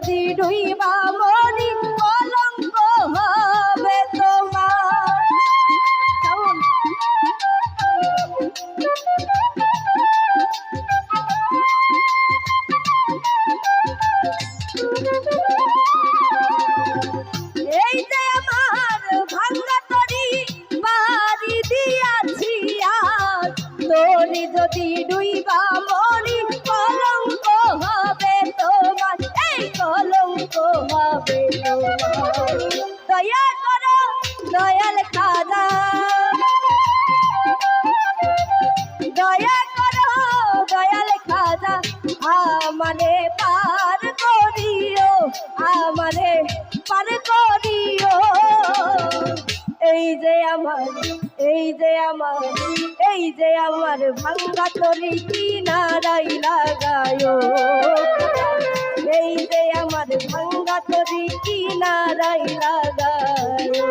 যদি ডুইবা মরি কলঙ্ক হবে তোমার। এই যে আমার ভাঙা তরি বাড়ি দিয়াছি আজ, তোরি যদি ডুইবা মরি কলঙ্ক হবে তোমার, এই কলঙ্ক হবে তোমার। দয়া করো দয়াল খাজা, দয়া করো দয়াল খাজা, আমারে পার করিও, আমারে পার করিও। এই যে আমার, এই যে আমার, এই যে আমার ভাঙ্গা তরি কিনারাই লাগায়ো, এই যে আমার ভাঙ্গা তরি কিনারাই লাগায়ো।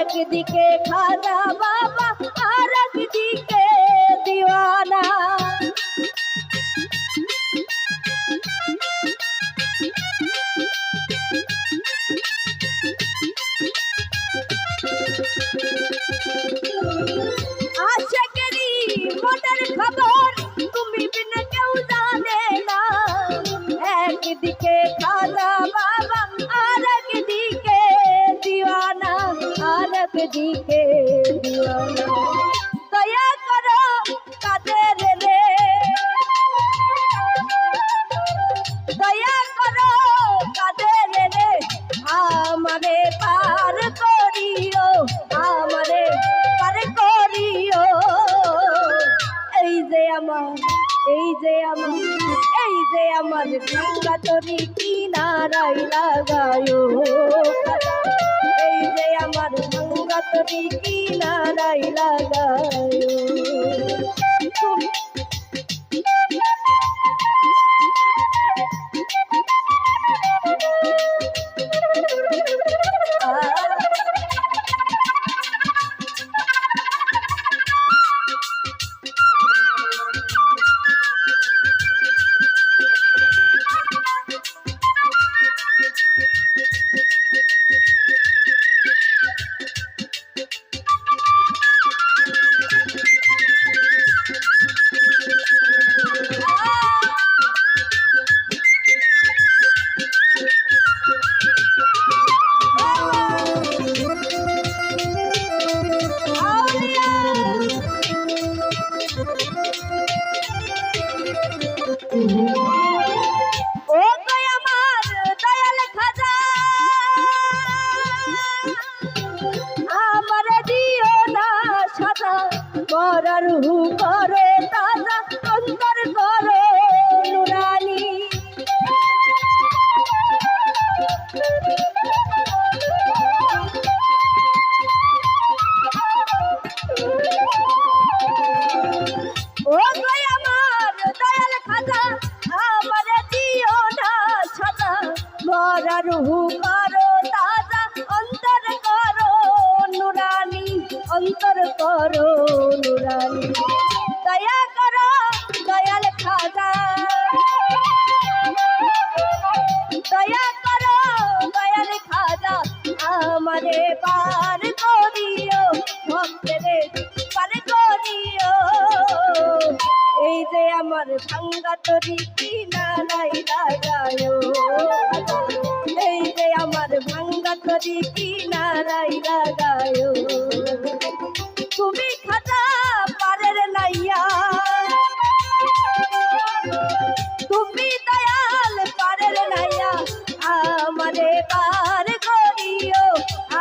একদিকে খাজা বাবা আর একদিকে দিওয়ানা, আশিকেরই মনের খবর তুমি বিনা কেউ জানে না। একদিকে খাজা বাবা আর একদিকে দিওয়ানা, আর একদিকে দিওয়ানা। দয়া করো কাদের রে, দয়া করো কাদের রে, আমারে পার করিও, আমারে পার করিও। এই যে আমার, এই যে আমার, এই যে আমার ভাঙ্গা তরি কিনারাই লাগায়ো, এই যে আমার ভাঙ্গা তরি কিনারাই লাগায়ো। রুহু করো তাজা, অন্তর করো নুরানি। ও গো আমার দয়াল খাজা, আমার দিও না সাজা, মরা রুহু করো তাজা, অন্তর করো নুরানি, অন্তর করো নুরানি। দয়া করো দয়াল খাজা। ভাঙ্গা তরি কি নারাই লাগায় এই যে আমার ভাঙ্গা তরি কি নারাই লাগায় তুমি খাজা পারের নাইয়া তুমি দয়াল পারের নাইয়া আমারে পার করিও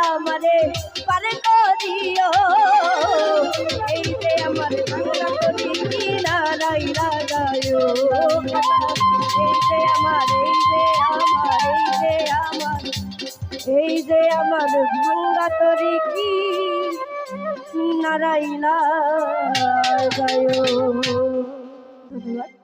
আমারে পার করিও এই যে আমার ভাঙ্গা তরি কি নারাই লাগায় এই যে আমার এই যে আমার ভাঙ্গা তরি কি নারাই লাগায়। ধন্যবাদ।